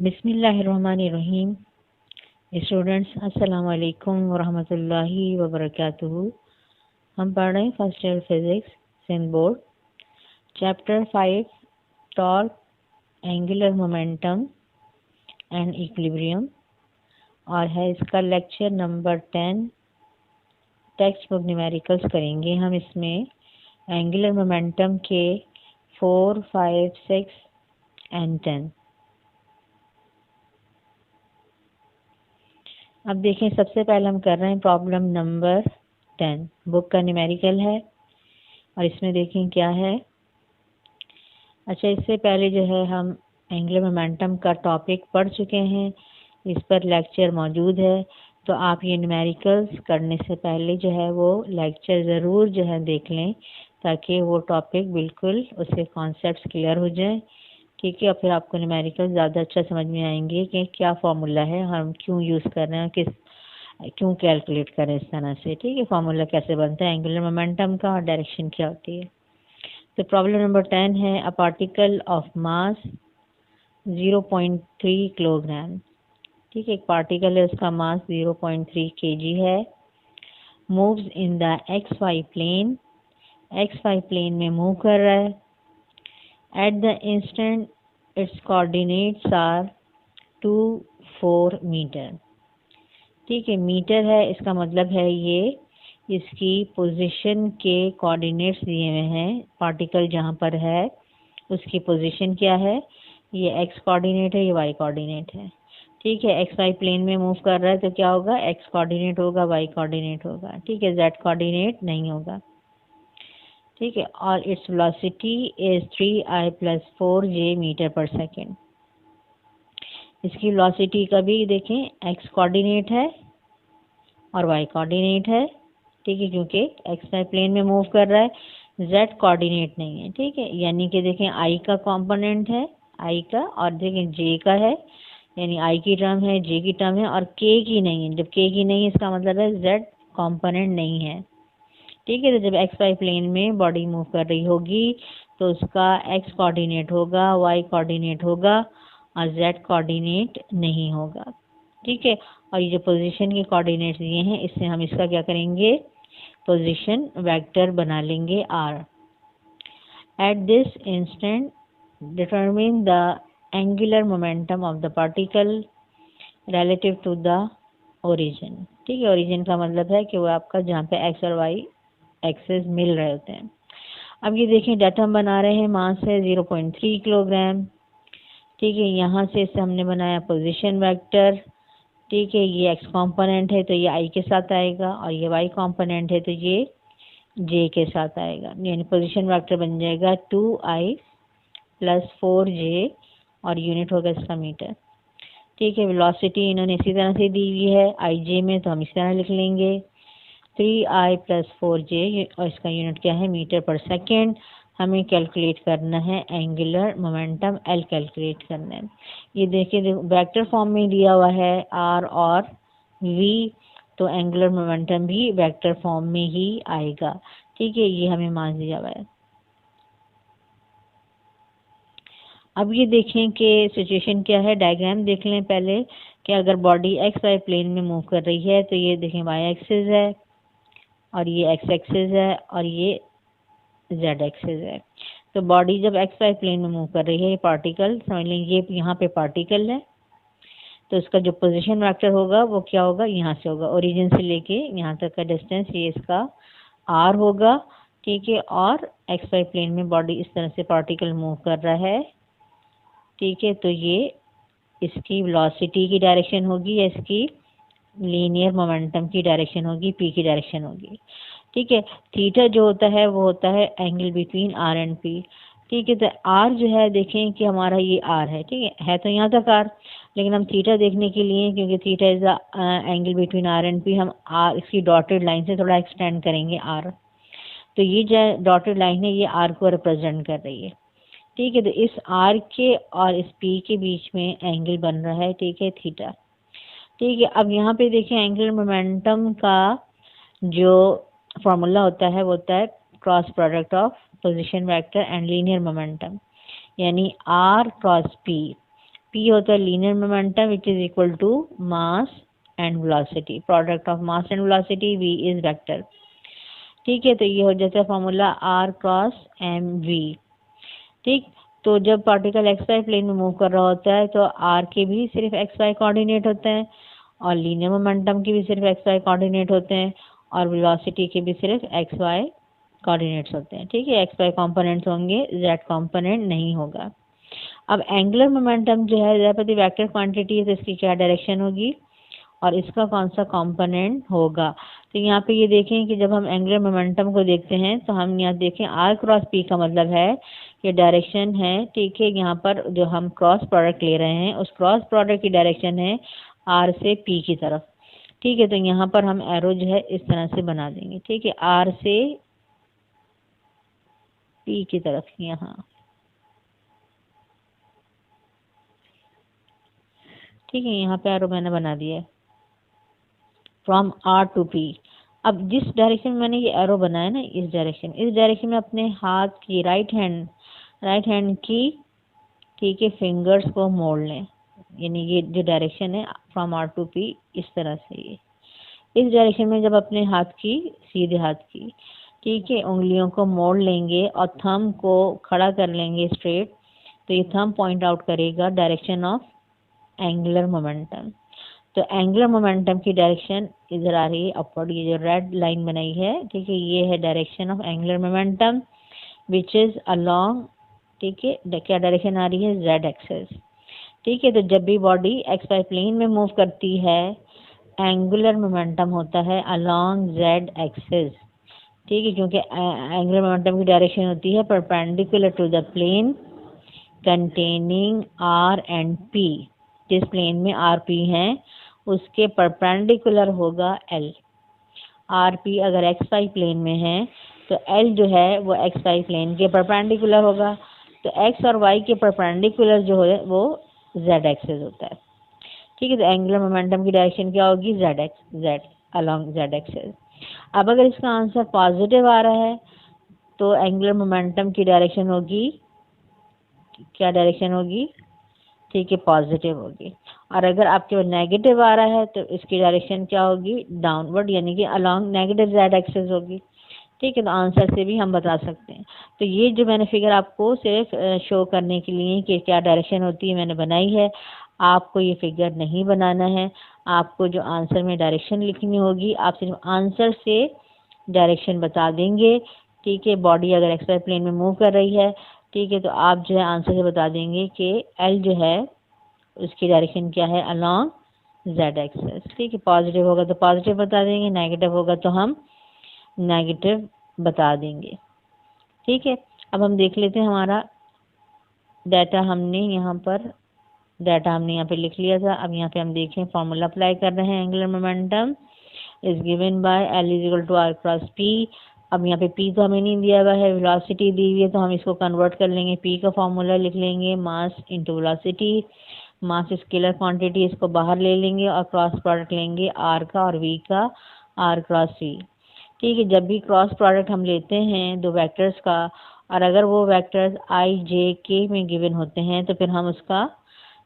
बिस्मिल्लाहिर्रहमानिर्रहीम। स्टूडेंट्स अस्सलाम वालेकुम वरहमतुल्लाहि वबरकातुहू। हम पढ़ रहे हैं first year physics Sindh board, chapter 5 torque, angular momentum and equilibrium, और है इसका lecture number 10। Textbook numericals करेंगे हम इसमें एंगुलर मोमेंटम के 4, 5, 6 एंड 10। अब देखें, सबसे पहले हम कर रहे हैं प्रॉब्लम नंबर 10। बुक का न्यूमेरिकल है और इसमें देखें क्या है। अच्छा, इससे पहले जो है हम एंगुलर मोमेंटम का टॉपिक पढ़ चुके हैं, इस पर लेक्चर मौजूद है। तो आप ये न्यूमेरिकल्स करने से पहले जो है वो लेक्चर ज़रूर जो है देख लें, ताकि वो टॉपिक बिल्कुल उसके कॉन्सेप्ट्स क्लियर हो जाए। ठीक है, और फिर आपको न्यूमेरिकल ज़्यादा अच्छा समझ में आएंगे कि क्या फार्मूला है, हम क्यों यूज़ कर रहे हैं, क्यों कैलकुलेट करें इस तरह से। ठीक है, फार्मूला कैसे बनता है एंगुलर मोमेंटम का और डायरेक्शन क्या होती है। तो प्रॉब्लम नंबर 10 है, a particle of mass 0.3 kilogram. ठीक है, एक पार्टिकल है, उसका मास 0.3 kg है। Moves in the X Y plane, X Y plane में मूव कर रहा है। At the instant its coordinates are 2, 4 metre. ठीक है, मीटर है, इसका मतलब है ये इसकी पोजीशन के कोऑर्डिनेट्स दिए हुए हैं। पार्टिकल जहाँ पर है उसकी पोजीशन क्या है, ये एक्स कोऑर्डिनेट है, ये वाई कोऑर्डिनेट है। ठीक है, एक्स वाई प्लेन में मूव कर रहा है तो क्या होगा, एक्स कोऑर्डिनेट होगा, वाई कोऑर्डिनेट होगा। ठीक है, जेड कोऑर्डिनेट नहीं होगा। ठीक है, और its velocity is 3i + 4j metre per second. इसकी वेलोसिटी का भी देखें, एक्स कोऑर्डिनेट है और वाई कोऑर्डिनेट है। ठीक है, क्योंकि एक्स वाई प्लेन में मूव कर रहा है, जेड कोऑर्डिनेट नहीं है। ठीक है, यानी कि देखें आई का कंपोनेंट है, आई का, और देखें जे का है, यानी आई की टर्म है, जे की टर्म है, और के की नहीं है। जब के की नहीं है इसका मतलब है जेड कंपोनेंट नहीं है। ठीक है, तो जब एक्स वाई प्लेन में बॉडी मूव कर रही होगी तो उसका एक्स कोऑर्डिनेट होगा, वाई कोऑर्डिनेट होगा और जेड कोऑर्डिनेट नहीं होगा। ठीक है, और ये जो पोजीशन के कोऑर्डिनेट्स दिए हैं, इससे हम इसका क्या करेंगे, पोजीशन वेक्टर बना लेंगे R. At this instant determine the angular momentum of the particle relative to the origin. ठीक है, ओरिजिन का मतलब है कि वो आपका जहाँ पे एक्स और वाई एक्सेस मिल रहे होते हैं। अब ये देखें, डाटा हम बना रहे हैं, मास है 0.3 किलोग्राम। ठीक है, यहाँ से इसे हमने बनाया पोजीशन वेक्टर। ठीक है, ये एक्स कंपोनेंट है तो ये आई के साथ आएगा, और ये वाई कंपोनेंट है तो ये जे के साथ आएगा। यानी पोजीशन वेक्टर बन जाएगा 2i + 4j, और यूनिट होगा इसका मीटर। ठीक है, वेलोसिटी इन्होंने इसी तरह से दी हुई है आई जे में, तो हम इस तरह लिख लेंगे 3i + 4j, और इसका यूनिट क्या है, मीटर पर सेकेंड। हमें कैलकुलेट करना है एंगुलर मोमेंटम, एल कैलकुलेट करना है। ये देखिए वेक्टर फॉर्म में दिया हुआ है आर और वी, तो एंगुलर मोमेंटम भी वेक्टर फॉर्म में ही आएगा। ठीक है, ये हमें मास दिया हुआ है। अब ये देखें कि सिचुएशन क्या है, डायग्राम देख लें पहले कि अगर बॉडी एक्स वाई प्लेन में मूव कर रही है तो ये देखें वाई एक्सिस है, और ये एक्स एक्सिस है, और ये जेड एक्सिस है। तो बॉडी जब एक्स वाई प्लेन में मूव कर रही है, ये पार्टिकल समझ लें, ये यहाँ पे पार्टिकल है, तो इसका जो पोजीशन वेक्टर होगा वो क्या होगा, यहाँ से होगा, ओरिजिन से लेके यहाँ तक का डिस्टेंस ये इसका आर होगा। ठीक है, और एक्स वाई प्लेन में बॉडी इस तरह से पार्टिकल मूव कर रहा है। ठीक है, तो ये इसकी वेलोसिटी की डायरेक्शन होगी, या इसकी लीनियर मोमेंटम की डायरेक्शन होगी, पी की डायरेक्शन होगी। ठीक है, थीटा जो होता है वो होता है angle between are and P. ठीक है, तो आर जो है देखें कि हमारा ये आर है। ठीक है तो यहाँ तक आर, लेकिन हम थीटा देखने के लिए, क्योंकि theta is the angle between are and P, हम आर इसकी डॉटेड लाइन से थोड़ा एक्सटेंड करेंगे आर। तो ये जो डॉटेड लाइन है ये आर को रिप्रेजेंट कर रही है। ठीक है, तो इस आर के और इस पी के बीच में एंगल बन रहा है, ठीक है, थीटा। ठीक है, अब यहाँ पे देखें एंगुलर मोमेंटम का जो फॉर्मूला होता है वो होता है cross product of position vector and linear momentum, यानी आर क्रॉस पी। p होता है linear momentum which is equal to mass and velocity, product of mass and velocity, v is vector. ठीक है, तो ये हो जाता है formula r cross M V. ठीक, तो जब पार्टिकल एक्स वाई प्लेन में मूव कर रहा होता है तो r के भी सिर्फ एक्स वाई कोऑर्डिनेट होते हैं और लीनियर मोमेंटम के भी सिर्फ एक्स वाई कोऑर्डिनेट होते हैं और वेलोसिटी के भी सिर्फ एक्स वाई कोऑर्डिनेट्स होते हैं। ठीक है, एक्स वाई कॉम्पोनेंट्स होंगे, जेड कॉम्पोनेंट नहीं होगा। अब एंगुलर मोमेंटम जो है प्रति वेक्टर क्वांटिटी है, तो इसकी क्या डायरेक्शन होगी और इसका कौन सा कंपोनेंट होगा। तो यहाँ पे ये देखें कि जब हम एंगुलर मोमेंटम को देखते हैं तो हम यहाँ देखें आर क्रॉस पी का मतलब है कि डायरेक्शन है। ठीक है, यहाँ पर जो हम क्रॉस प्रोडक्ट ले रहे हैं उस क्रॉस प्रोडक्ट की डायरेक्शन है आर से पी की तरफ। ठीक है, तो यहाँ पर हम एरो जो है इस तरह से बना देंगे। ठीक है, आर से पी की तरफ यहाँ। ठीक है, यहाँ पे एरो मैंने बना दिया है फ्रॉम आर टू पी। अब जिस डायरेक्शन में मैंने ये एरो बनाया ना, इस डायरेक्शन में अपने हाथ की राइट हैंड की, ठीक है, फिंगर्स को मोड़ लें। यानी ये जो डायरेक्शन है फ्रॉम आर टू पी, इस तरह से ये इस डायरेक्शन में जब अपने हाथ की, सीधे हाथ की, ठीक है, उंगलियों को मोड़ लेंगे और थंब को खड़ा कर लेंगे स्ट्रेट, तो ये थंब पॉइंट आउट करेगा डायरेक्शन ऑफ एंगुलर मोमेंटम। तो एंगुलर मोमेंटम की डायरेक्शन इधर आ रही है अपवर्ड, ये जो रेड लाइन बनाई है, ठीक है, ये है direction of angular momentum which is along. ठीक है, क्या डायरेक्शन आ रही है, जेड एक्सेस। ठीक है, तो जब भी बॉडी एक्स वाई प्लेन में मूव करती है एंगुलर मोमेंटम होता है अलोंग जेड एक्सेस। ठीक है, क्योंकि एंगुलर मोमेंटम की डायरेक्शन होती है perpendicular to the plane containing are and P. जिस प्लेन में आर पी हैं उसके परपेंडिकुलर होगा एल। आर पी अगर एक्स वाई प्लेन में है तो एल जो है वो एक्स वाई प्लेन के परपेंडिकुलर होगा। तो एक्स और वाई के परपेंडिकुलर जो है वो जेड एक्सेस होता है। ठीक है, तो एंगुलर मोमेंटम की डायरेक्शन क्या होगी, जेड अलोंग जेड एक्सेस। अब अगर इसका आंसर पॉजिटिव आ रहा है तो एंगुलर मोमेंटम की डायरेक्शन होगी, क्या डायरेक्शन होगी, ठीक है, पॉजिटिव होगी। और अगर आपके पास नेगेटिव आ रहा है तो इसकी डायरेक्शन क्या होगी, डाउनवर्ड, यानी कि अलोंग नेगेटिव जेड एक्सेस होगी। ठीक है, तो आंसर से भी हम बता सकते हैं। तो ये जो मैंने फिगर आपको सिर्फ शो करने के लिए कि क्या डायरेक्शन होती है मैंने बनाई है। आपको ये फिगर नहीं बनाना है, आपको जो आंसर में डायरेक्शन लिखनी होगी आप सिर्फ आंसर से डायरेक्शन बता देंगे। ठीक है, बॉडी अगर एक्स वाई प्लेन में मूव कर रही है, ठीक है, तो आप जो है आंसर से बता देंगे कि एल जो है उसकी डायरेक्शन क्या है, अलोंग जेड एक्सेस। ठीक है, पॉजिटिव होगा तो पॉजिटिव बता देंगे, नेगेटिव होगा तो हम नेगेटिव बता देंगे। ठीक है, अब हम देख लेते हैं हमारा डाटा हमने यहाँ पे लिख लिया था। अब यहाँ पे हम देखें फॉर्मूला अप्लाई कर रहे हैं। Angular momentum is given by L is equal to R cross P. अब यहाँ पे पी तो हमें नहीं दिया हुआ है, वेलोसिटी दी हुई है, तो हम इसको कन्वर्ट कर लेंगे। पी का फॉर्मूला लिख लेंगे मास इंटू वेलोसिटी। मास स्केलर क्वांटिटी, इसको बाहर ले लेंगे और क्रॉस प्रोडक्ट लेंगे आर का और वी का, आर क्रॉस वी। ठीक है, जब भी क्रॉस प्रोडक्ट हम लेते हैं दो वेक्टर्स का और अगर वो वेक्टर्स आई जे के में गिवन होते हैं तो फिर हम उसका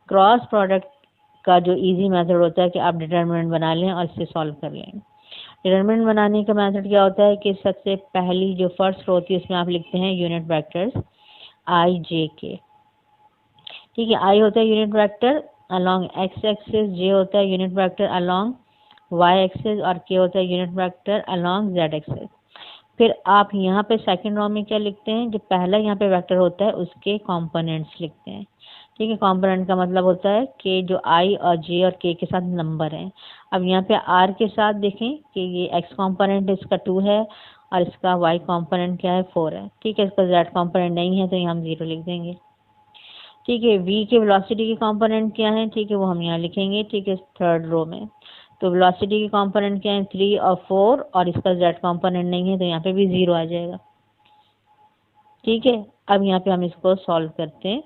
क्रॉस प्रोडक्ट का जो इजी मेथड होता है कि आप डिटरमिनेंट बना लें और इससे सॉल्व कर लें। डिटरमिनेंट बनाने का मेथड क्या होता है कि सबसे पहली जो फर्स्ट रो होती है उसमें आप लिखते हैं यूनिट वेक्टर्स आई जे के। ठीक है, आई होता है unit vector along x axis, j होता है unit vector along y axis और के होता है unit vector along z axis. फिर आप यहाँ पे सेकंड रो में क्या लिखते हैं, जो पहला यहाँ पे वेक्टर होता है उसके कंपोनेंट्स लिखते हैं। ठीक है, कंपोनेंट का मतलब होता है कि जो आई और जे और के साथ नंबर हैं। अब यहाँ पे आर के साथ देखें कि ये एक्स कंपोनेंट इसका 2 है और इसका वाई कंपोनेंट क्या है, 4 है। ठीक है, इसका जेड कंपोनेंट नहीं है तो यहाँ हम 0 लिख देंगे। ठीक है, v के वेलोसिटी के कंपोनेंट क्या है, ठीक है, वो हम यहाँ लिखेंगे। ठीक है, थर्ड रो में तो वेलोसिटी के कंपोनेंट क्या है, 3 और 4 और इसका z कंपोनेंट नहीं है तो यहाँ पे भी 0 आ जाएगा। ठीक है, अब यहाँ पे हम इसको सॉल्व करते हैं।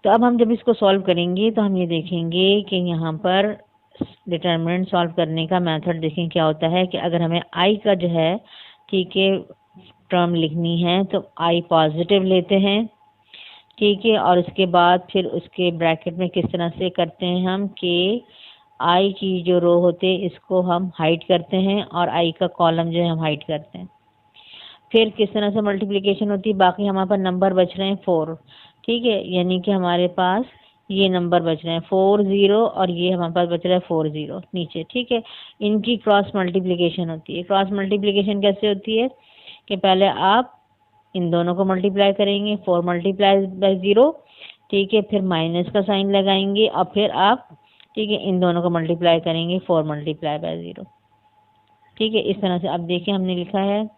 तो अब हम जब इसको सॉल्व करेंगे तो हम ये देखेंगे कि यहाँ पर डिटर्मिनेंट सॉल्व करने का मेथड देखें क्या होता है कि अगर हमें आई का जो है ठीक है टर्म लिखनी है तो आई पॉजिटिव लेते हैं, ठीक है, और उसके बाद फिर उसके ब्रैकेट में किस तरह से करते हैं हम कि आई की जो रो होते हैं इसको हम हाइड करते हैं और आई का कॉलम जो है हम हाइड करते हैं। फिर किस तरह से मल्टीप्लिकेशन होती है, बाकी हमारे पास नंबर बच रहे हैं 4, ठीक है, यानी कि हमारे पास ये नंबर बच रहे हैं 4 0 और ये हमारे पास बच रहा है 4 0 नीचे, ठीक है। इनकी क्रॉस मल्टीप्लिकेशन होती है। क्रॉस मल्टीप्लिकेशन कैसे होती है कि पहले आप इन दोनों को मल्टीप्लाई करेंगे 4 मल्टीप्लाई बाय 0, ठीक है, फिर माइनस का साइन लगाएंगे और फिर आप ठीक है इन दोनों को मल्टीप्लाई करेंगे 4 मल्टीप्लाई बाय 0, ठीक है। इस तरह से अब देखिए हमने लिखा है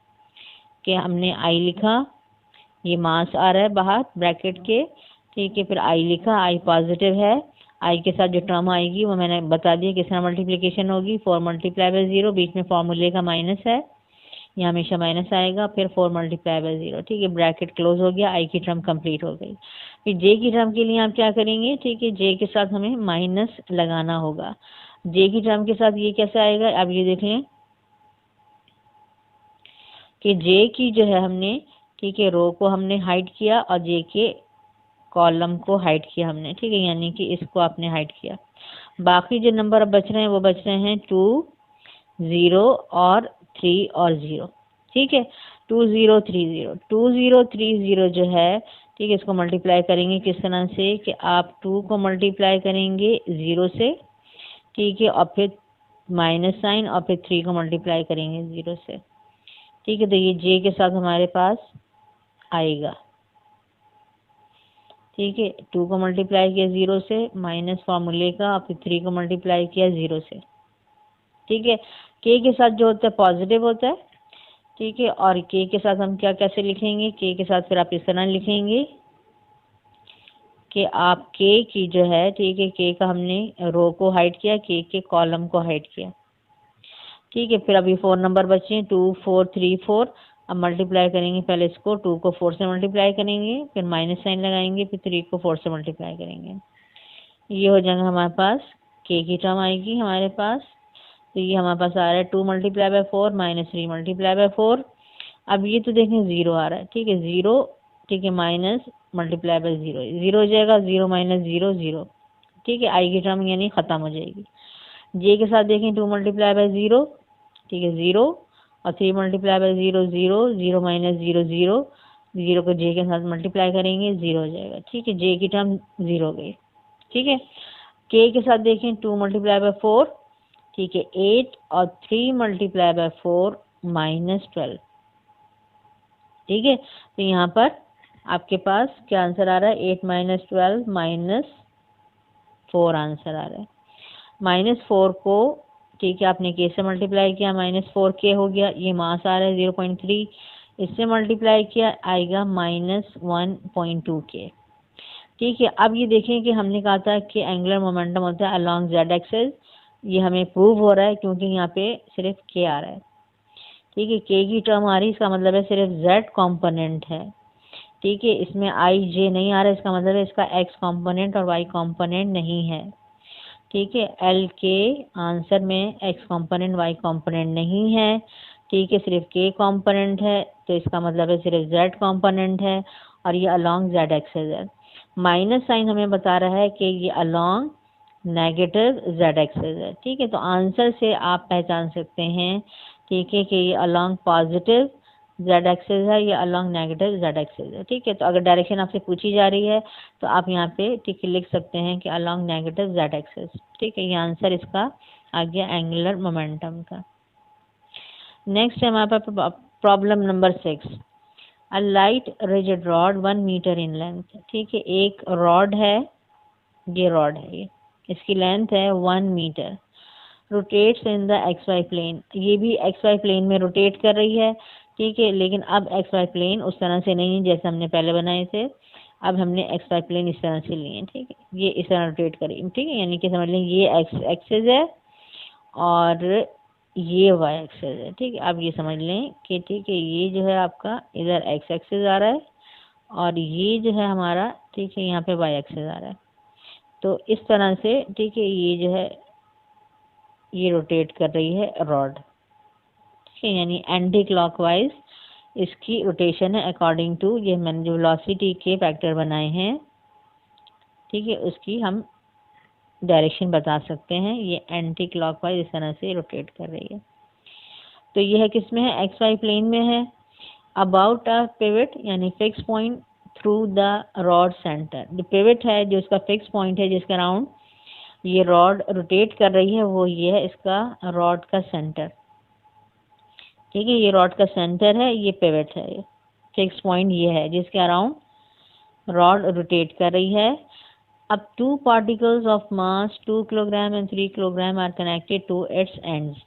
कि हमने आई लिखा, ये मास आ रहा है बाहर ब्रैकेट के, ठीक है, फिर आई लिखा, आई पॉजिटिव है, आई के साथ जो टर्म आएगी वो मैंने बता दिया किस तरह मल्टीप्लिकेशन होगी 4 मल्टीप्लाई बाय 0, बीच में फॉर्मूले का माइनस है, ये हमेशा माइनस आएगा, फिर 4 मल्टीप्लाई बाय 0, ठीक है, ब्रैकेट क्लोज हो गया, आई की टर्म कंप्लीट हो गई। फिर जे की टर्म के लिए आप क्या करेंगे, ठीक है, जे के साथ हमें माइनस लगाना होगा। जे की टर्म के साथ ये कैसे आएगा, अब ये देख लें कि जे की जो है हमने ठीक है रो को हमने हाइड किया और जे के कॉलम को हाइड किया हमने, ठीक है, यानी कि इसको आपने हाइड किया। बाकी जो नंबर अब बच रहे हैं वो बच रहे हैं 2 0 और 3 और 0, ठीक है, 2 0 3 0 2 0 3 0 जो है ठीक है इसको मल्टीप्लाई करेंगे किस तरह से कि आप 2 को मल्टीप्लाई करेंगे 0 से, ठीक है, और फिर माइनस साइन और फिर 3 को मल्टीप्लाई करेंगे 0 से, ठीक है। तो ये जे के साथ हमारे पास आएगा, ठीक है, 2 को मल्टीप्लाई किया 0 से माइनस फॉर्मूले का और फिर 3 को मल्टीप्लाई किया 0 से, ठीक है। के साथ जो होता है पॉजिटिव होता है, ठीक है, और के साथ हम क्या कैसे लिखेंगे, के साथ फिर आप इस तरह लिखेंगे कि आप के की जो है ठीक है के का हमने रो को हाइड किया, के कॉलम को हाइड किया, ठीक है। फिर अभी 4 नंबर बचे 2 4 3 4, अब मल्टीप्लाई करेंगे, पहले इसको 2 को 4 से मल्टीप्लाई करेंगे, फिर माइनस साइन लगाएंगे, फिर 3 को 4 से मल्टीप्लाई करेंगे, ये हो जाएगा हमारे पास के की टर्म आएगी हमारे पास। तो ये हमारे पास आ रहा है 2 multiply by 4 minus 3 multiply by 4। अब ये तो देखें 0 आ रहा है, ठीक है, 0, ठीक है, माइनस मल्टीप्लाई बाय 0 0 हो जाएगा, 0 माइनस 0 0, ठीक है, आई की टर्म यानी खत्म हो जाएगी। जे के साथ देखें 2 मल्टीप्लाई बाय 0, ठीक है, 0 और 3 मल्टीप्लाई बाय 0 0 0 माइनस 0 0, 0 को जे के साथ मल्टीप्लाई करेंगे 0 हो जाएगा, ठीक है, जे की टर्म 0 हो गई, ठीक है। के साथ देखें 2 मल्टीप्लाई बाय 4, ठीक है, 8 और 3 मल्टीप्लाई बाय 4 माइनस 12, ठीक है। तो यहाँ पर आपके पास क्या आंसर आ रहा है 8 माइनस 12 माइनस 4 आंसर आ रहा है। -4 को ठीक है आपने के से मल्टीप्लाई किया -4k हो गया, ये मास आ रहा है 0.3, इससे मल्टीप्लाई किया आएगा -1.2k, ठीक है। अब ये देखें कि हमने कहा था कि एंगुलर मोमेंटम होता है अलोंग जेड एक्सिस, ये हमें प्रूव हो रहा है क्योंकि यहाँ पे सिर्फ के आ रहा है, ठीक है, के की टर्म आ रही है, इसका मतलब है सिर्फ जेड कंपोनेंट है, ठीक है, इसमें आई जे नहीं आ रहा है, इसका मतलब है इसका एक्स कंपोनेंट और वाई कंपोनेंट नहीं है, ठीक है। एल के आंसर में एक्स कंपोनेंट वाई कंपोनेंट नहीं है, ठीक है, सिर्फ के कंपोनेंट है, तो इसका मतलब है सिर्फ जेड कंपोनेंट है और ये अलोंग जेड एक्सिस है। माइनस साइन हमें बता रहा है कि ये अलोंग नेगेटिव जेड एक्सिस है, ठीक है। तो आंसर से आप पहचान सकते हैं, ठीक है, कि ये अलोंग पॉजिटिव जेड एक्सिस है या अलोंग नेगेटिव जेड एक्सिस है, ठीक है। तो अगर डायरेक्शन आपसे पूछी जा रही है तो आप यहाँ पे ठीक है लिख सकते हैं कि अलोंग नेगेटिव जेड एक्सिस, ठीक है, ये आंसर इसका आ गया एंगुलर मोमेंटम का। नेक्स्ट है हमारे पास problem number 6, a light rigid rod 1 metre in length, ठीक है, एक रॉड है, ये रॉड है, ये इसकी लेंथ है 1 metre, rotates in the X Y plane, ये भी एक्स वाई प्लेन में रोटेट कर रही है, ठीक है, लेकिन अब एक्स वाई प्लेन उस तरह से नहीं है जैसे हमने पहले बनाए थे, अब हमने एक्स वाई प्लेन इस तरह से लिए, ठीक है, ये इस तरह रोटेट करेगी, ठीक है, यानी कि समझ लें ये एक्स एक्सिस है और ये वाई एक्सिस है, ठीक है। अब ये समझ लें कि ठीक है ये जो है आपका इधर एक्स एक्सिस आ रहा है और ये जो है हमारा, ठीक है, यहाँ पे वाई एक्सिस आ रहा है। तो इस तरह से, ठीक है, ये जो है ये रोटेट कर रही है रॉड, ठीक है, यानी एंटी क्लॉकवाइज इसकी रोटेशन है अकॉर्डिंग टू ये मैंने जो वेलोसिटी के फैक्टर बनाए हैं, ठीक है, उसकी हम डायरेक्शन बता सकते हैं। ये एंटी क्लॉकवाइज इस तरह से रोटेट कर रही है। तो ये है किस में है, एक्स वाई प्लेन में है। अबाउट अ पिवट यानी fix point through the rod centre, जो पिवट है जो इसका फिक्स पॉइंट है जिसके अराउंड ये रॉड रोटेट कर रही है, वो ये है इसका रॉड का सेंटर, ठीक है, ये रॉड का सेंटर है, ये पिवट है, ये फिक्स पॉइंट ये है जिसके अराउंड रॉड रोटेट कर रही है। अब 2 particles of mass 2 kilogram and 3 kilogram are connected to its ends.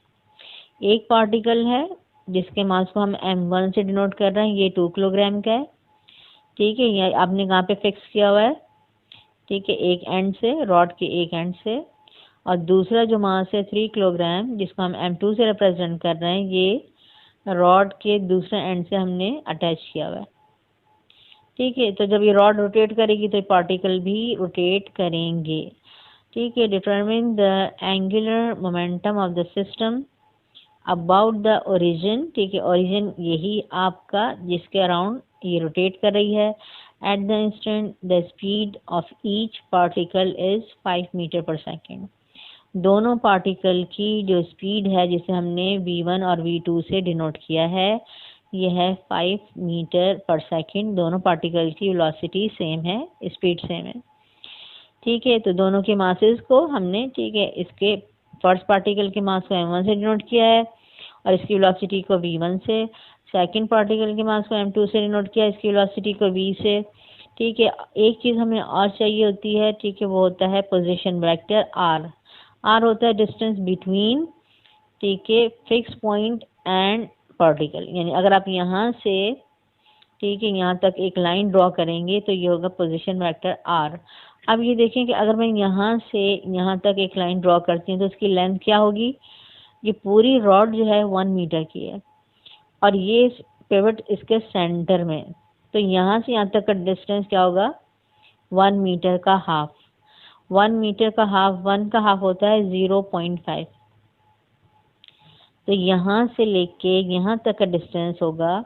एक पार्टिकल है जिसके मास को हम m1 से डिनोट कर रहे हैं, ये 2 किलोग्राम का है, ठीक है, ये आपने कहाँ पे फिक्स किया हुआ है, ठीक है, एक एंड से, रॉड के एक एंड से। और दूसरा जो मास है 3 किलोग्राम जिसको हम m2 से रिप्रेजेंट कर रहे हैं, ये रॉड के दूसरे एंड से हमने अटैच किया हुआ है, ठीक है। तो जब ये रॉड रोटेट करेगी तो ये पार्टिकल भी रोटेट करेंगे, ठीक है। Determine the angular momentum of the system about the origin, ठीक है, ओरिजिन यही आपका जिसके अराउंड ये रोटेट कर रही है। At the instant the speed of each particle is 5 metre per second. दोनों पार्टिकल की जो स्पीड है जिसे हमने v1 और v2 से डिनोट किया है, ये है 5 मीटर पर सेकेंड। दोनों पार्टिकल की वेलोसिटी सेम है, स्पीड सेम है, ठीक है। तो दोनों के मासेस को हमने, ठीक है, इसके फर्स्ट पार्टिकल के मास को m1 से डिनोट किया है और इसकी वेलोसिटी को v1 से। सेकंड पार्टिकल के मास को m2 से डिनोट किया है, इसकी वेलोसिटी को v से, ठीक है। एक चीज़ हमें और चाहिए होती है, ठीक है, वो होता है पोजीशन वेक्टर r। r होता है डिस्टेंस बिटवीन, ठीक है, फिक्स पॉइंट एंड पार्टिकल, यानी अगर आप यहाँ से, ठीक है, यहाँ तक एक लाइन ड्रॉ करेंगे तो ये होगा पोजीशन वेक्टर r। अब ये देखें कि अगर मैं यहाँ से यहाँ तक एक लाइन ड्रॉ करती हूँ तो उसकी लेंथ क्या होगी, ये पूरी रॉड जो है 1 मीटर की है और ये पिवट इसके सेंटर में, तो यहाँ से यहाँ तक का डिस्टेंस क्या होगा, 1 मीटर का हाफ। 1 मीटर का हाफ, 1 का हाफ होता है 0.5, तो यहाँ से लेके यहाँ तक का डिस्टेंस होगा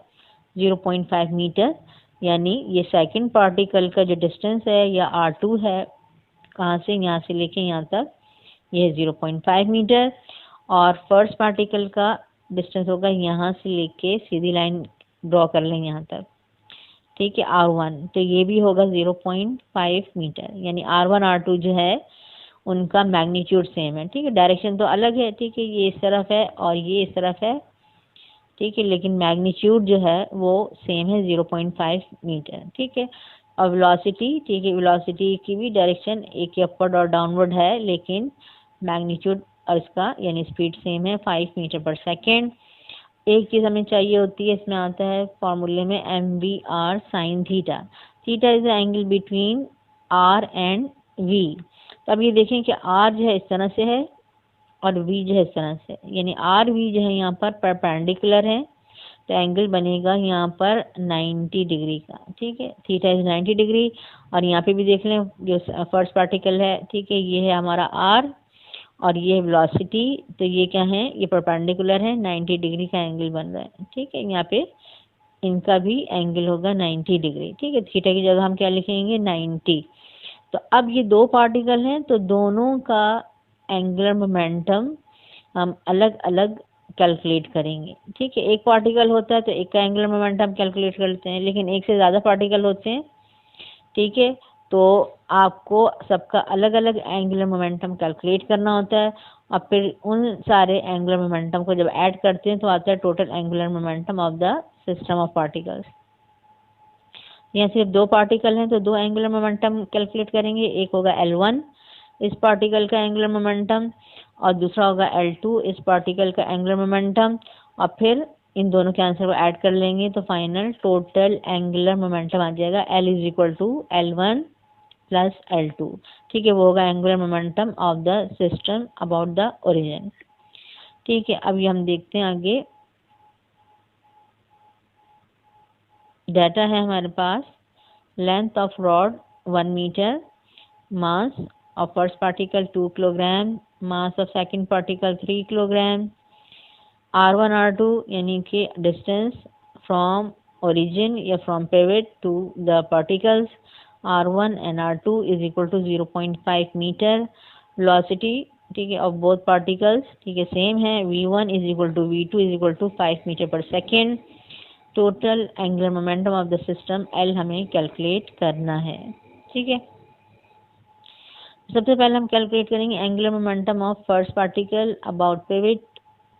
0.5 मीटर। यानी ये सेकंड पार्टिकल का जो डिस्टेंस है या r2 है, कहाँ से, यहाँ से लेके यहाँ तक, ये 0.5 मीटर। और फर्स्ट पार्टिकल का डिस्टेंस होगा यहाँ से लेके, सीधी लाइन ड्रॉ कर लें यहाँ तक, ठीक है, r1, तो ये भी होगा 0.5 मीटर। यानी r1 r2 जो है उनका मैग्नीट्यूड सेम है, ठीक है, डायरेक्शन तो अलग है, ठीक है, ये इस तरफ है और ये इस तरफ है, ठीक है, लेकिन मैग्नीट्यूड जो है वो सेम है 0.5 मीटर, ठीक है। और वेलोसिटी, ठीक है, वेलोसिटी की भी डायरेक्शन एक अपवर्ड और डाउनवर्ड है, लेकिन मैग्नीट्यूड और इसका यानी स्पीड सेम है, 5 मीटर पर सेकेंड। एक चीज़ हमें चाहिए होती है, इसमें आता है फॉर्मूले में mvr sine theta. Theta is the angle between r and v। तो अब ये देखें कि r जो है इस तरह से है और v जो है इस तरह से, यानी r v जो है यहाँ पर परपेंडिकुलर है, तो एंगल बनेगा यहाँ पर 90 डिग्री का, ठीक है, थीटा इज 90 डिग्री। और यहाँ पे भी देख लें जो फर्स्ट पार्टिकल है, ठीक है, ये है हमारा r और ये वेलोसिटी, तो ये क्या है, ये परपेंडिकुलर है, 90 डिग्री का एंगल बन रहा है, ठीक है। यहाँ पे इनका भी एंगल होगा 90 डिग्री, ठीक है। थीटा की जगह हम क्या लिखेंगे, 90। तो अब ये दो पार्टिकल हैं तो दोनों का एंगुलर मोमेंटम हम अलग अलग कैलकुलेट करेंगे, ठीक है। एक पार्टिकल होता है तो एक का एंगुलर मोमेंटम कैलकुलेट करते हैं, लेकिन एक से ज़्यादा पार्टिकल होते हैं, ठीक है, तो आपको सबका अलग अलग एंगुलर मोमेंटम कैलकुलेट करना होता है और फिर उन सारे एंगुलर मोमेंटम को जब ऐड करते हैं तो आता है total angular momentum of the system of particles. यहाँ सिर्फ दो पार्टिकल हैं तो दो एंगुलर मोमेंटम कैलकुलेट करेंगे, एक होगा L1 इस पार्टिकल का एंगुलर मोमेंटम और दूसरा होगा L2 इस पार्टिकल का एंगुलर मोमेंटम, और फिर इन दोनों के आंसर को ऐड कर लेंगे तो फाइनल टोटल एंगुलर मोमेंटम आ जाएगा L is equal to L1 plus L2, ठीक है, वो होगा angular momentum of the system about the origin, ठीक है। अभी हम देखते हैं आगे, डाटा है हमारे पास length of rod 1 metre, mass of first particle 2 kilogram, mass of second particle 3 kilogram, R1 R2 यानी कि डिस्टेंस फ्रॉम ओरिजिन या from pivot to the particles R1 and R2 is equal to 0.5 metre, velocity ठीक है of both particles ठीक है same है, V1 is equal to V2 is equal to 5 metre per second. Total angular momentum of the system L हमें calculate करना है। ठीक है, सबसे पहले हम कैलकुलेट करेंगे angular momentum of first particle about pivot.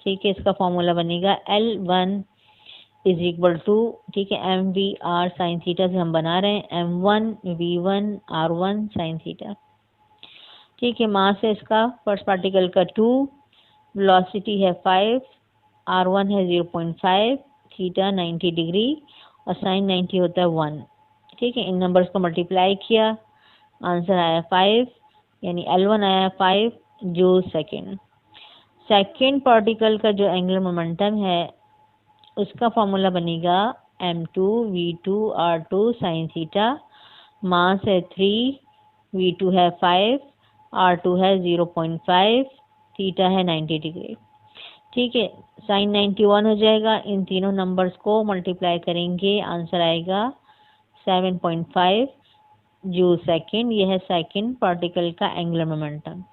ठीक है, इसका फॉर्मूला बनेगा L1 इज इक्वल टू ठीक है MVR साइन थीटा से हम बना रहे हैं M1 V1 R1 sign theta. ठीक है, मास है इसका फर्स्ट पार्टिकल का 2, वेलोसिटी है 5, R1 है 0.5, थीटा 90 डिग्री और साइन 90 होता है 1। ठीक है, इन नंबर्स को मल्टीप्लाई किया, आंसर आया 5 यानी L1 आया 5 जूल सेकेंड। सेकेंड पार्टिकल का जो एंगुलर मोमेंटम है उसका फॉर्मूला बनेगा M2 V2 R2 sine theta, मास है 3, V2 है 5, R2 है 0.5, थीटा है 90 डिग्री। ठीक है, साइन 91 हो जाएगा, इन तीनों नंबर्स को मल्टीप्लाई करेंगे, आंसर आएगा 7.5 जूल सेकेंड। यह है सेकेंड पार्टिकल का angular momentum.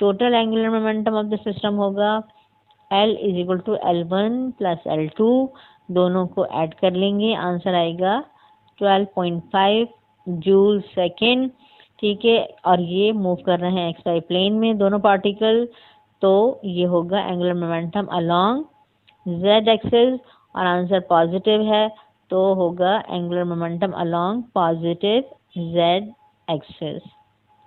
Total angular momentum of the system होगा L is equal to L1 plus L2, दोनों को ऐड कर लेंगे, आंसर आएगा 12.5 जूल सेकेंड। ठीक है, और ये मूव कर रहे हैं एक्स वाई प्लेन में दोनों पार्टिकल, तो ये होगा angular momentum along z axis और आंसर पॉजिटिव है तो होगा angular momentum along positive z axis.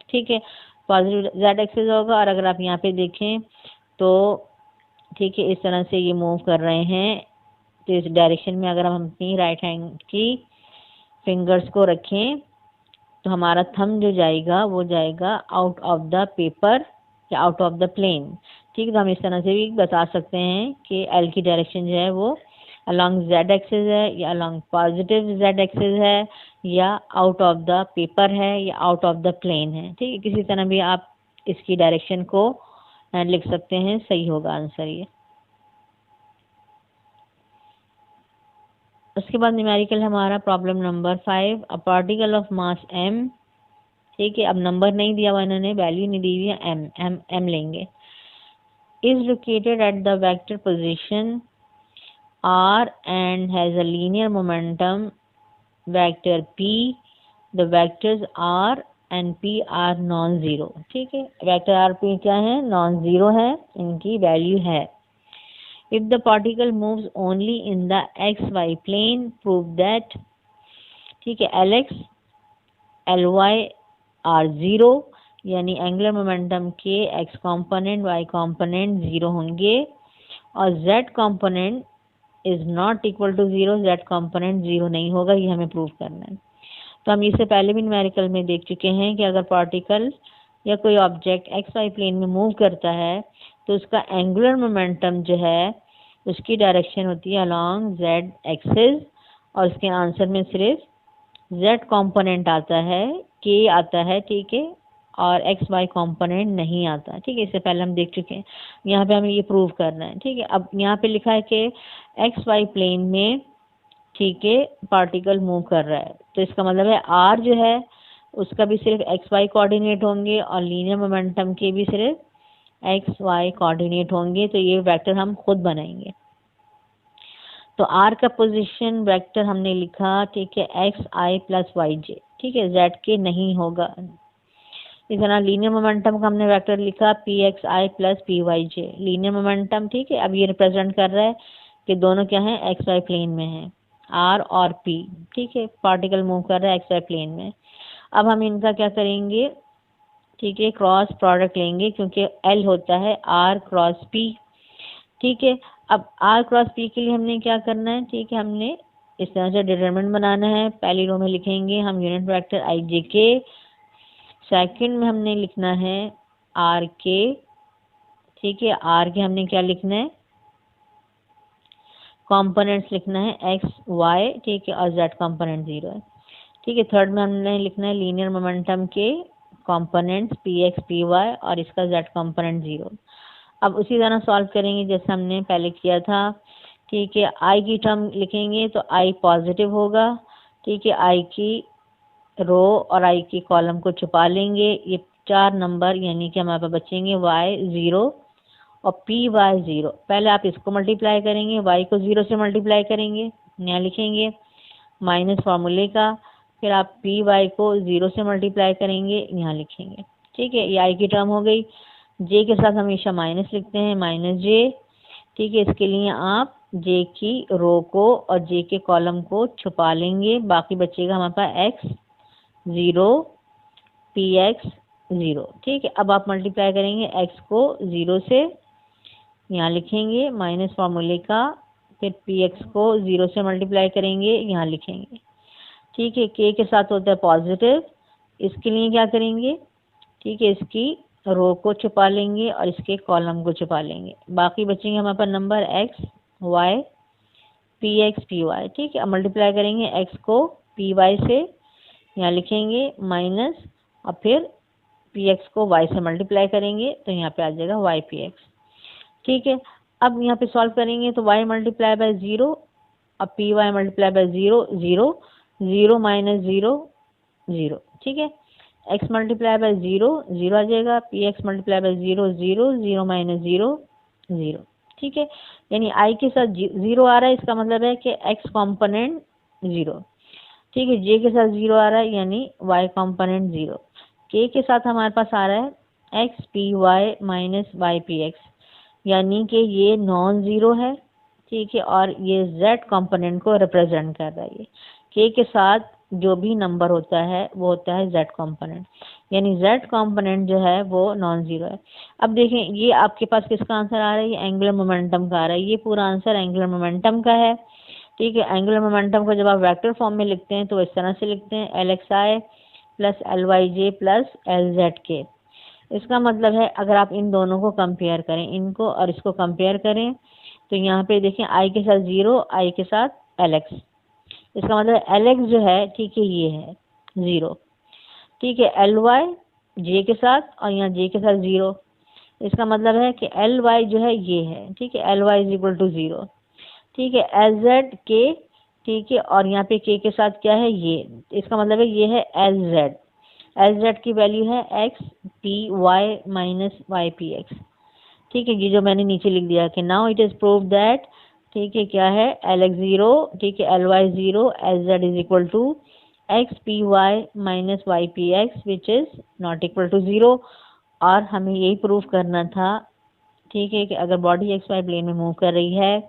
ठीक है, पॉजिटिव z एक्सिस होगा। और अगर आप यहाँ पे देखें तो ठीक है इस तरह से ये मूव कर रहे हैं, तो इस डायरेक्शन में अगर हम अपनी राइट हैंड की फिंगर्स को रखें तो हमारा थंब जो जाएगा वो जाएगा आउट ऑफ द पेपर या आउट ऑफ द प्लेन। ठीक है, तो हम इस तरह से भी बता सकते हैं कि एल की डायरेक्शन जो है वो अलोंग जेड एक्सिस है या अलोंग पॉजिटिव जेड एक्सिस है या आउट ऑफ द पेपर है या आउट ऑफ द प्लेन है। ठीक है, किसी तरह भी आप इसकी डायरेक्शन को लिख सकते हैं, सही होगा आंसर ये। उसके बाद न्यूमेरिकल हमारा problem number 5, a particle of mass m। ठीक है, अब नंबर नहीं दिया हुआ इन्होंने, वैल्यू नहीं दी हुई है, m लेंगे। Is located at the vector position r and has a linear momentum vector p, the vectors r and p are non-zero। ठीक है, वेक्टर r p क्या है, नॉन जीरो है, इनकी वैल्यू है। if the particle moves only in the xy plane prove that ठीक है lx ly are zero, यानी एंगुलर मोमेंटम के x component y component zero होंगे और z component is not equal to zero, z component zero नहीं होगा, ये हमें प्रूव करना है। तो हम इससे पहले भी न्यूमेरिकल में देख चुके हैं कि अगर पार्टिकल या कोई ऑब्जेक्ट एक्स वाई प्लेन में मूव करता है तो उसका एंगुलर मोमेंटम जो है उसकी डायरेक्शन होती है अलोंग जेड एक्सिस, और उसके आंसर में सिर्फ जेड कंपोनेंट आता है, के आता है। ठीक है, और एक्स वाई कंपोनेंट नहीं आता। ठीक है, इससे पहले हम देख चुके हैं, यहाँ पे हमें ये प्रूव करना है। ठीक है, अब यहाँ पे लिखा है कि एक्स वाई प्लेन में ठीक है पार्टिकल मूव कर रहा है, तो इसका मतलब है आर जो है उसका भी सिर्फ एक्स वाई कोऑर्डिनेट होंगे और लीनियर मोमेंटम के भी सिर्फ एक्स वाई कोऑर्डिनेट होंगे, तो ये वेक्टर हम खुद बनाएंगे। तो आर का पोजीशन वेक्टर हमने लिखा ठीक है एक्स आई प्लस वाई जे। ठीक है, जेड के नहीं होगा। इस तरह लीनियर मोमेंटम का हमने वेक्टर लिखा पी एक्स आई प्लस पी वाई जे, लीनियर मोमेंटम। ठीक है, अब ये रिप्रेजेंट कर रहा है कि दोनों क्या है एक्स वाई प्लेन में है, आर और पी। ठीक है, पार्टिकल मूव कर रहा है एक्स वाई प्लेन में। अब हम इनका क्या करेंगे, ठीक है क्रॉस प्रोडक्ट लेंगे क्योंकि एल होता है आर क्रॉस पी। ठीक है, अब आर क्रॉस पी के लिए हमने क्या करना है, ठीक है हमने इस तरह से डिटरमिनेंट बनाना है। पहली रो में लिखेंगे हम यूनिट वेक्टर आई जे के, सेकंड में हमने लिखना है आर के। ठीक है, आर के हमने क्या लिखना है, कंपोनेंट्स लिखना है एक्स वाई। ठीक है, और जेड कंपोनेंट जीरो है। ठीक है। थर्ड में हमने लिखना है लीनियर मोमेंटम के components p x p y और इसका जेड कंपोनेंट 0। अब उसी तरह सॉल्व करेंगे जैसे हमने पहले किया था। ठीक है, आई की टर्म लिखेंगे तो आई पॉजिटिव होगा। ठीक है, आई की रो और आई की कॉलम को छुपा लेंगे। ये 4 नंबर यानी कि हमारे पास बचेंगे y 0 और पी वाई 0। पहले आप इसको मल्टीप्लाई करेंगे, y को 0 से मल्टीप्लाई करेंगे, यहाँ लिखेंगे माइनस फार्मूले का। फिर आप पी वाई को 0 से मल्टीप्लाई करेंगे, यहाँ लिखेंगे। ठीक है, ये आई की टर्म हो गई। जे के साथ हमेशा माइनस लिखते हैं, माइनस जे। ठीक है, इसके लिए आप जे की रो को और जे के कॉलम को छुपा लेंगे। बाकी बचेगा हमारे पास एक्स 0 पी एक्स 0। ठीक है, अब आप मल्टीप्लाई करेंगे एक्स को 0 से, यहाँ लिखेंगे माइनस फार्मूले का। फिर पी एक्स को 0 से मल्टीप्लाई करेंगे, यहाँ लिखेंगे। ठीक है, के के साथ होता है पॉजिटिव, इसके लिए क्या करेंगे? ठीक है, इसकी रो को छुपा लेंगे और इसके कॉलम को छुपा लेंगे। बाकी बचेंगे हमारे पास number x y p x p y. ठीक है, अब मल्टीप्लाई करेंगे एक्स को पी वाई से, यहाँ लिखेंगे माइनस और फिर पी एक्स को वाई से मल्टीप्लाई करेंगे तो यहाँ पे आ जाएगा वाई पी एक्स। ठीक है, अब यहाँ पे सॉल्व करेंगे तो y मल्टीप्लाई बाय 0 और p y multiply by 0 0 0 minus 0 0। ठीक है, x मल्टीप्लाई बाय 0 0 आ जाएगा, P x multiply by 0 0 0 minus 0 0। ठीक है, यानी i के साथ 0 आ रहा है, इसका मतलब है कि x कॉम्पोनेंट 0। ठीक है, j के साथ 0 आ रहा है यानी y कॉम्पोनेंट 0। k के साथ हमारे पास आ रहा है x p y minus y p x, यानी कि ये नॉन ज़ीरो है। ठीक है, और ये z कंपोनेंट को रिप्रेजेंट कर रहा है। ये k के साथ जो भी नंबर होता है वो होता है z कंपोनेंट, यानी z कंपोनेंट जो है वो नॉन ज़ीरो है। अब देखें ये आपके पास किसका आंसर आ रहा है? ये एंगुलर मोमेंटम का आ रहा है। ये पूरा आंसर एंगुलर मोमेंटम का है। ठीक है, एंगुलर मोमेंटम को जब आप वेक्टर फॉर्म में लिखते हैं तो इस तरह से लिखते हैं एल एक्स आई प्लस एल वाई जे प्लस एल जेड के। इसका मतलब है अगर आप इन दोनों को कंपेयर करें, इनको और इसको कंपेयर करें, तो यहाँ पे देखें आई के साथ 0, आई के साथ एल एक्स। इसका मतलब एल एक्स जो है, ठीक है, ये है 0। ठीक है, एल वाई जे के साथ और यहाँ जे के साथ 0। इसका मतलब है कि एल वाई जो है ये है। ठीक है, L y is equal to 0। ठीक है, एल जेड के। ठीक है, और यहाँ पे के साथ क्या है? ये। इसका मतलब है ये है एल जेड। एल जेड की वैल्यू है x p y minus y p x. ठीक है, ये जो मैंने नीचे लिख दिया कि now it is prove that. ठीक है, क्या है? एल एक्स 0, ठीक है, L y 0, L z is equal to x p y minus y p x which is not equal to 0। और हमें यही प्रूव करना था। ठीक है, कि अगर बॉडी एक्स वाई प्लेन में मूव कर रही है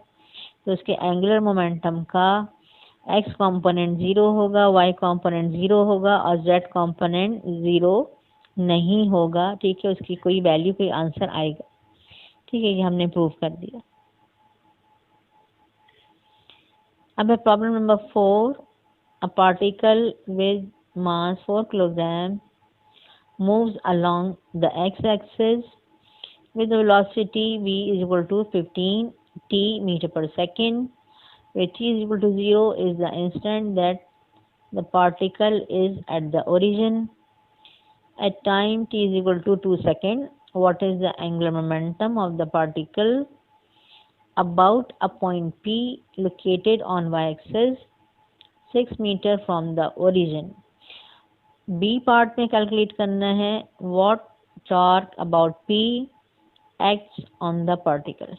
तो उसके एंगुलर मोमेंटम का x कंपोनेंट 0 होगा, y कंपोनेंट 0 होगा और z कंपोनेंट 0 नहीं होगा। ठीक है, उसकी कोई वैल्यू, कोई आंसर आएगा। ठीक है, ये हमने प्रूव कर दिया। अब है problem number 4। A particle with mass 4 kilogram moves along the x-axis with the velocity v is equal to 15 t meter per second, where t is equal to 0 is the instant that the particle is at the origin. At time t is equal to 2 seconds, what is the angular momentum of the particle about a point P located on y-axis 6 meter from the origin? B part में calculate करना है what torque about P acts on the particle।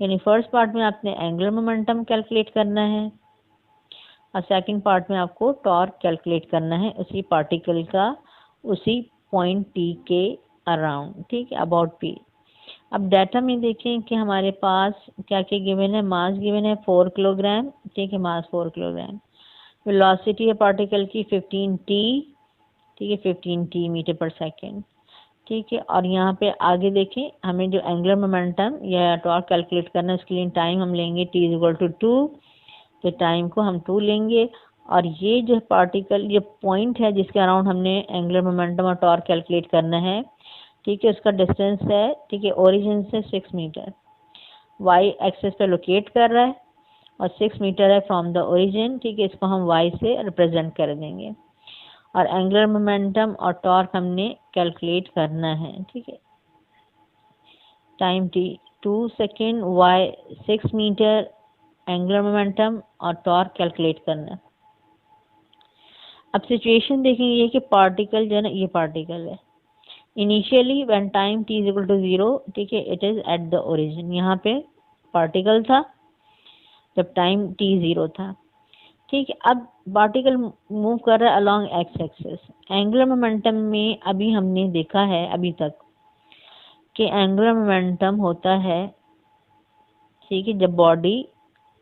यानी first part में आपने angular momentum calculate करना है और second part में आपको टॉर्क कैलकुलेट करना है उसी पार्टिकल का, उसी पॉइंट P के अराउंड। ठीक है, अबाउट P। अब डाटा में देखें कि हमारे पास क्या क्या गिवन है। मास गिवन है 4 किलोग्राम। ठीक है, मास 4 किलोग्राम। वेलोसिटी है पार्टिकल की 15t। ठीक है, 15t मीटर पर सेकेंड। ठीक है, और यहाँ पे आगे देखें हमें जो एंगुलर मोमेंटम या टॉर्क कैलकुलेट करना है उसके लिए टाइम हम लेंगे t इज इक्वल टू 2। तो टाइम को हम 2 लेंगे और ये जो पार्टिकल, ये पॉइंट है जिसके अराउंड हमने एंगुलर मोमेंटम और टॉर्क कैलकुलेट करना है। ठीक है, उसका डिस्टेंस है, ठीक है, ओरिजिन से 6 मीटर। वाई एक्सेस पे लोकेट कर रहा है और 6 मीटर है फ्रॉम द ओरिजिन। ठीक है, इसको हम वाई से रिप्रेजेंट कर देंगे। और एंगुलर मोमेंटम और टॉर्क हमने कैलकुलेट करना है। ठीक है, time t 2 second, y 6 metre, angular momentum और टॉर्क कैलकुलेट करना है। अब सिचुएशन देखेंगे कि पार्टिकल जो है ना, ये पार्टिकल है initially when time t is equal to 0, ठीक है, it is at the origin. यहाँ पे पार्टिकल था जब टाइम t 0 था। ठीक है, अब पार्टिकल मूव कर रहा है along x axis. Angular momentum में अभी हमने देखा है अभी तक कि एंगुलर मोमेंटम होता है, ठीक है, जब बॉडी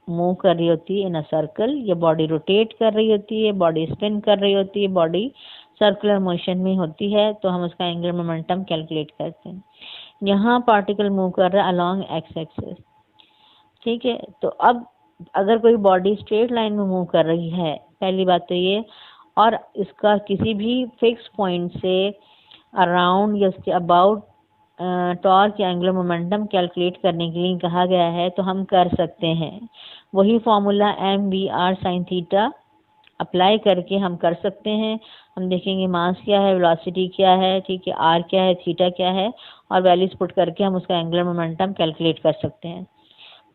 मूव कर रही होती है इन अ सर्कल, या बॉडी रोटेट कर रही होती है, बॉडी स्पिन कर रही होती है, बॉडी सर्कुलर मोशन में होती है, तो हम उसका एंगुलर मोमेंटम कैलकुलेट करते हैं। यहाँ पार्टिकल मूव कर रहा है अलोंग एक्स एक्सिस। ठीक है, तो अब अगर कोई बॉडी स्ट्रेट लाइन में मूव कर रही है, पहली बात तो ये, और इसका किसी भी फिक्स पॉइंट से अराउंड या उसके अबाउट टॉर्क या एंगुलर मोमेंटम कैलकुलेट करने के लिए कहा गया है, तो हम कर सकते हैं। वही formula mvr sin theta apply करके हम कर सकते हैं। हम देखेंगे मास क्या है, वेलोसिटी क्या है, ठीक है, r क्या है, थीटा क्या है, और वैल्यूज पुट करके हम उसका एंगुलर मोमेंटम कैलकुलेट कर सकते हैं।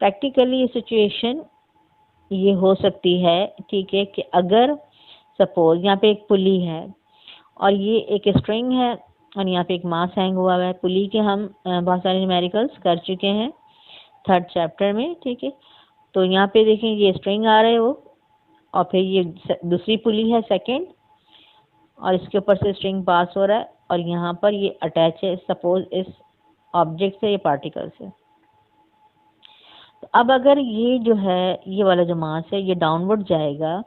प्रैक्टिकली ये सिचुएशन ये हो सकती है, ठीक है, कि अगर सपोज यहाँ पे एक पुली है और ये एक स्ट्रिंग है और यहाँ पे एक मास हैंग हुआ है। पुली के हम बहुत सारे न्यूमेरिकल्स कर चुके हैं 3rd चैप्टर में। ठीक है, तो यहाँ पे देखें ये स्ट्रिंग आ रहा है वो, और फिर ये दूसरी पुली है सेकंड, और इसके ऊपर से स्ट्रिंग पास हो रहा है, और यहाँ पर ये अटैच है सपोज इस ऑब्जेक्ट से, ये पार्टिकल से। तो अब अगर ये जो है, ये वाला जो मास है ये डाउनवर्ड जाएगा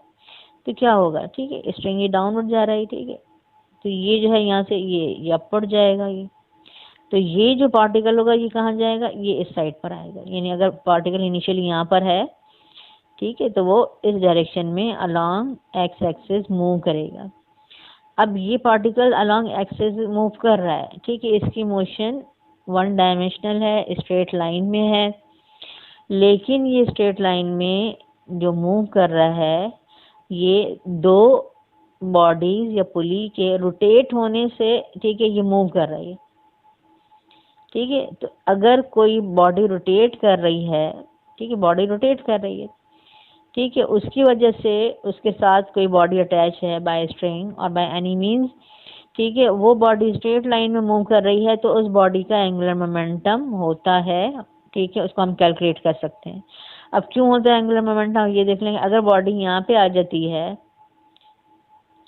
तो क्या होगा, ठीक है, स्ट्रिंग ये डाउनवर्ड जा रहा है, ठीक है, तो ये जो है यहाँ से ये अपवर्ड जाएगा। ये तो ये जो पार्टिकल होगा ये कहाँ जाएगा, ये इस साइड पर आएगा। यानी अगर पार्टिकल इनिशियली यहाँ पर है, ठीक है, तो वो इस डायरेक्शन में अलोंग एक्स एक्सिस मूव करेगा। अब ये पार्टिकल अलोंग एक्सिस मूव कर रहा है, ठीक है, इसकी मोशन 1 डायमेंशनल है, स्ट्रेट लाइन में है, लेकिन ये स्ट्रेट लाइन में जो मूव कर रहा है ये दो बॉडीज या पुली के रोटेट होने से, ठीक है, ये मूव कर रही है। ठीक है, तो अगर कोई बॉडी रोटेट कर रही है, ठीक है, बॉडी रोटेट कर रही है, ठीक है, उसकी वजह से उसके साथ कोई बॉडी अटैच है बाय स्ट्रिंग और बाय एनी मींस, ठीक है, वो बॉडी स्ट्रेट लाइन में मूव कर रही है, तो उस बॉडी का एंगुलर मोमेंटम होता है। ठीक है, उसको हम कैलकुलेट कर सकते हैं। अब क्यों होता है एंगुलर मोमेंटम, ये देख लेंगे। अगर बॉडी यहाँ पे आ जाती है,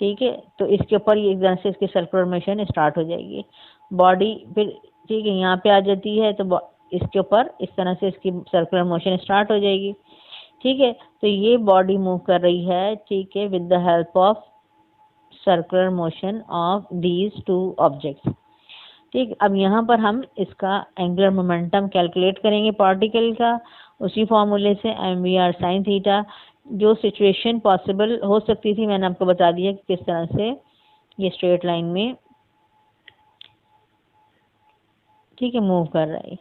ठीक है, तो इसके ऊपर ये एकदम से इसकी सर्कुलर मोशन स्टार्ट हो जाएगी। बॉडी फिर, ठीक है, यहाँ पे आ जाती है तो इसके ऊपर इस तरह से इसकी सर्कुलर मोशन स्टार्ट हो जाएगी। ठीक है, तो ये बॉडी मूव कर रही है, ठीक है, with the help of circular motion of these two objects. ठीक, अब यहाँ पर हम इसका एंगुलर मोमेंटम कैलकुलेट करेंगे पार्टिकल का, उसी फॉर्मूले से mvr sin थीटा। जो सिचुएशन पॉसिबल हो सकती थी मैंने आपको बता दिया कि किस तरह से ये स्ट्रेट लाइन में, ठीक है, मूव कर रहा है।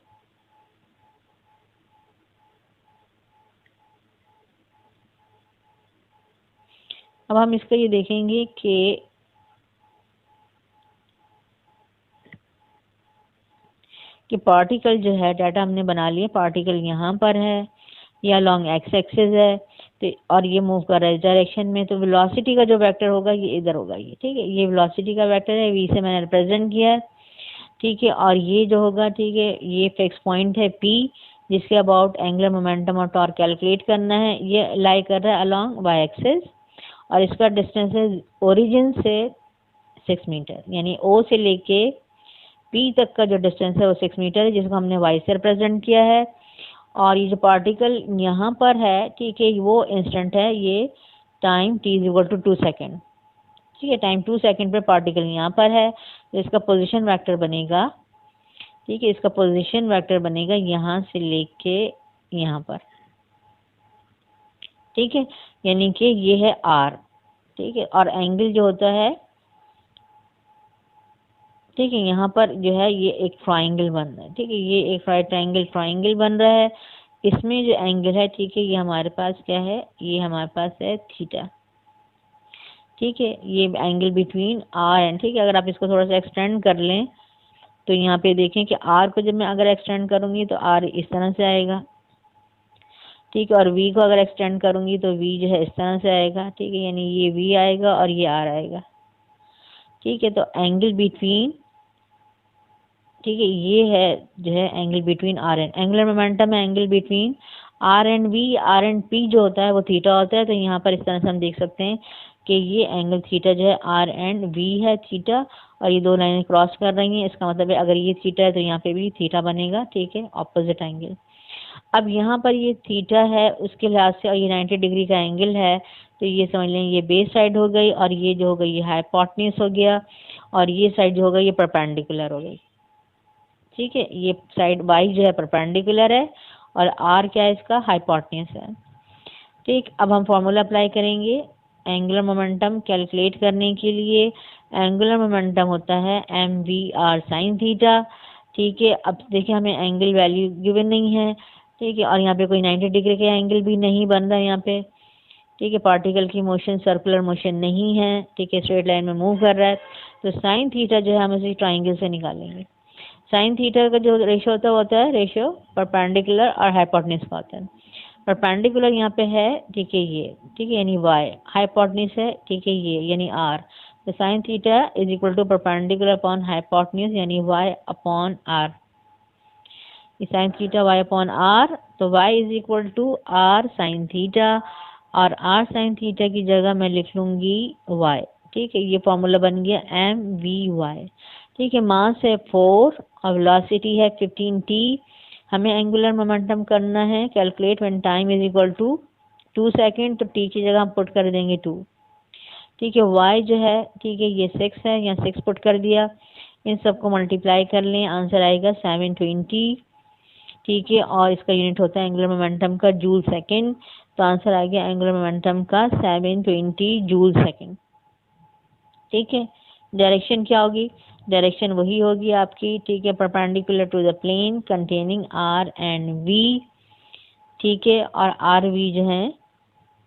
अब हम इसका ये देखेंगे कि पार्टिकल जो है, डाटा हमने बना लिया, पार्टिकल यहाँ पर है, या लॉन्ग एक्स एक्सिस है, तो और ये मूव कर रहा है इस डायरेक्शन में, तो वेलोसिटी का जो वेक्टर होगा ये इधर होगा। ये, ठीक है, ये वेलोसिटी का वेक्टर है, वी से मैंने रिप्रेजेंट किया है। ठीक है, और ये जो होगा, ठीक है, ये फिक्स पॉइंट है पी, जिसके अबाउट एंगुलर मोमेंटम और टॉर्क कैलकुलेट करना है। ये लाई कर रहा है अलोंग वाई एक्सिस, और इसका डिस्टेंस है ओरिजिन से 6 मीटर, यानी ओ से लेके पी तक का जो डिस्टेंस है वो 6 मीटर है, जिसको हमने वाई से रिप्रेजेंट किया है। और ये जो पार्टिकल यहाँ पर है, ठीक है, वो इंस्टेंट है, ये time t is equal to 2 second. ठीक है, टाइम 2 सेकेंड पे पार्टिकल यहाँ पर है, तो इसका पोजीशन वेक्टर बनेगा, ठीक है, इसका पोजीशन वेक्टर बनेगा यहाँ से लेके यहाँ पर। ठीक है, यानी कि ये है r, ठीक है, और एंगल जो होता है, ठीक है, यहाँ पर जो है ये एक ट्राइंगल बन रहा है। ठीक है, ये एक राइट एंगल ट्राइंगल बन रहा है। इसमें जो एंगल है, ठीक है, ये हमारे पास क्या है, ये हमारे पास है थीटा। ठीक है, ये एंगल बिटवीन आर एंड, ठीक है। अगर आप इसको थोड़ा सा एक्सटेंड कर लें तो यहाँ पे देखें कि आर को जब मैं अगर एक्सटेंड करूँगी तो आर इस तरह से आएगा, ठीक है। और वी को अगर एक्सटेंड करूँगी तो वी जो है इस तरह से आएगा, ठीक है। यानी ये वी आएगा और ये आर आएगा, ठीक है। तो एंगल बिटवीन, ठीक है, ये है जो है angle between are and, angular momentum है angle between are and v. R and p जो होता है वो थीटा होता है। तो यहाँ पर इस तरह से हम देख सकते हैं कि ये एंगल थीटा जो है आर एंड वी है थीटा, और ये दो लाइनें क्रॉस कर रही हैं। इसका मतलब है अगर ये थीटा है तो यहाँ पे भी थीटा बनेगा, ठीक है, ऑपोजिट एंगल। अब यहाँ पर ये थीटा है उसके लिहाज से और ये 90 डिग्री का एंगल है, तो ये समझ लें ये बेस साइड हो गई और ये जो हो गई ये हाइपोटेन्यूज हो गया, और ये साइड जो होगा ये परपेंडिकुलर हो गई, ठीक है। ये साइड वाई जो है परपेंडिकुलर है और आर क्या है इसका, हाइपोटेन्यूज है, ठीक। अब हम फॉर्मूला अप्लाई करेंगे एंगुलर मोमेंटम कैलकुलेट करने के लिए। एंगुलर मोमेंटम होता है m v r sine theta, ठीक है। अब देखिए हमें एंगल वैल्यू गिवन नहीं है, ठीक है, और यहाँ पे कोई 90 डिग्री का एंगल भी नहीं बन रहा है यहाँ पे, ठीक है। पार्टिकल की मोशन सर्कुलर मोशन नहीं है, ठीक है, स्ट्रेट लाइन में मूव कर रहा है। तो साइन थीटा जो है हम इसे ट्राइंगल से निकालेंगे। साइन थीटा का जो रेशियो होता है रेशियो परपेंडिकुलर और हाइपोटेन्यूज का होता है। परपेंडिकुलर यहाँ पे है, ठीक है, ये, ठीक है, यानी y, हाइपोटेन्यूज है, ठीक है, ये यानी r। तो sine theta is equal to perpendicular upon hypotenuse यानी y upon r। Sine theta y upon r, तो y is equal to r sine theta, और r साइन थीटा की जगह मैं लिख लूंगी y, ठीक है। ये फॉर्मूला बन गया एम वी वाई, ठीक है। मास है 4 और वेलोसिटी है 15t। हमें एंगुलर मोमेंटम करना है calculate when time is equal to 2 second, तो t की जगह हम पुट कर देंगे 2, ठीक है। y जो है, ठीक है, ये 6 है, यहाँ 6 पुट कर दिया। इन सबको मल्टीप्लाई कर लें, आंसर आएगा 720, ठीक है। और इसका यूनिट होता है एंगुलर मोमेंटम का जूल सेकेंड, तो आंसर आ गया एंगुलर मोमेंटम का 720 जूल सेकेंड, ठीक है। डायरेक्शन क्या होगी, डायरेक्शन वही होगी आपकी, ठीक है, perpendicular to the plane containing are and v, ठीक है। और आर वी जो है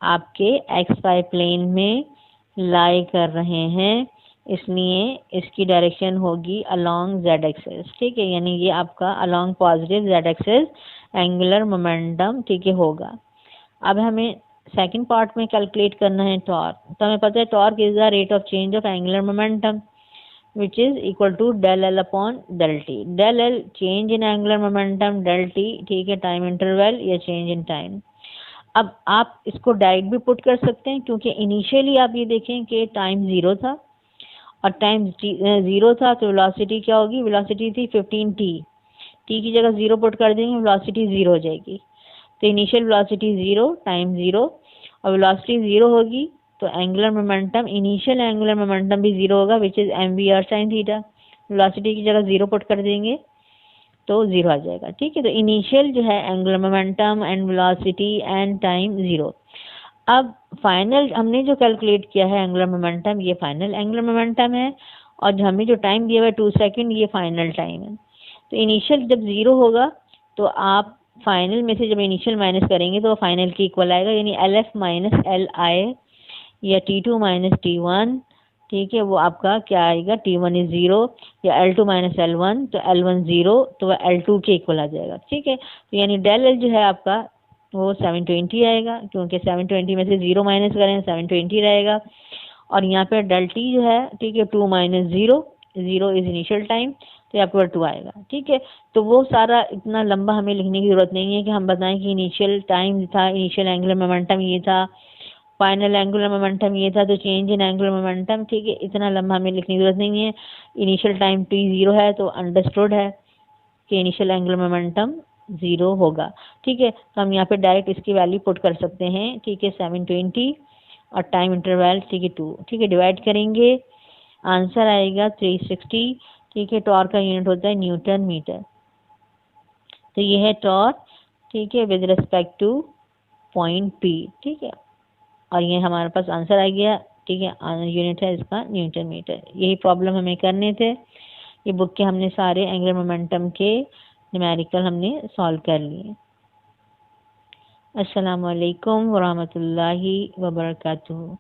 आपके एक्स वाई प्लेन में लाई कर रहे हैं, इसलिए इसकी डायरेक्शन होगी अलोंग जेड एक्सिस, ठीक है। यानी ये आपका along positive Z axis angular momentum, ठीक है, होगा। अब हमें सेकंड पार्ट में कैलकुलेट करना है टॉर्क। तो हमें पता है torque is the rate of change of angular momentum which is equal to del L upon del T। del L change in angular momentum, del T, ठीक है, टाइम इंटरवल या चेंज इन टाइम। अब आप इसको direct भी put कर सकते हैं, क्योंकि इनिशियली आप ये देखें कि टाइम 0 था और टाइम 0 था, तो वेलोसिटी क्या होगी, वेलोसिटी थी 15t, t की जगह 0 पुट कर देंगे, वेलोसिटी 0 हो जाएगी। तो इनिशियल वेलोसिटी 0, टाइम 0 और वेलोसिटी 0 होगी, तो angular momentum, initial angular momentum भी 0 होगा, which is m v r sine theta. Velocity की जगह 0 पुट कर देंगे तो 0 आ जाएगा, ठीक है। तो इनिशियल जो है angular momentum and velocity and time 0। अब फाइनल हमने जो कैलकुलेट किया है एंगुलर मोमेंटम, ये फाइनल एंगुलर मोमेंटम है, और जो हमें जो टाइम दिया हुआ है 2 सेकेंड, ये फाइनल टाइम है। तो इनिशियल जब 0 होगा तो आप फाइनल में से जब इनिशियल माइनस करेंगे तो फाइनल के इक्वल आएगा, यानी L F minus L I या T2 माइनस T1, ठीक है, वो आपका क्या आएगा, T1 इज 0, या L2 माइनस L1, तो L1 0, तो वह L2 के इक्वल आ जाएगा, ठीक है। तो यानी डेल L जो है आपका वो 720 आएगा, क्योंकि 720 में से 0 माइनस करें 720 रहेगा। और यहाँ पे डेल T जो है, ठीक है, 2 माइनस 0, 0 इज इनिशियल टाइम, तो आपके पास 2 आएगा, ठीक है। तो वो सारा इतना लंबा हमें लिखने की जरूरत नहीं है कि हम बताएं कि इनिशियल टाइम था, इनिशियल एंगुलर मोमेंटम ये था, फाइनल एंगुलर मोमेंटम ये था, तो चेंज इन एंगुलर मोमेंटम, ठीक है, इतना लंबा हमें लिखने की जरूरत नहीं है। इनिशियल टाइम t0 है, तो अंडरस्टूड है कि इनिशियल एंगुलर मोमेंटम 0 होगा, ठीक है। तो हम यहाँ पे डायरेक्ट इसकी वैल्यू पुट कर सकते हैं, ठीक है, 720 और टाइम इंटरवल, ठीक है, 2, ठीक है, डिवाइड करेंगे, आंसर आएगा 360, ठीक है। टॉर्क का यूनिट होता है न्यूटन मीटर। तो ये है टॉर्क, ठीक है, with respect two point P, ठीक है। और ये हमारे पास आंसर आ गया, ठीक है, यूनिट है इसका न्यूटन मीटर। यही प्रॉब्लम हमें करने थे। ये बुक के हमने सारे एंगुलर मोमेंटम के न्यूमेरिकल हमने सॉल्व कर लिए। अस्सलाम वालेकुम वरहमतुल्लाहि वबरकातुहू।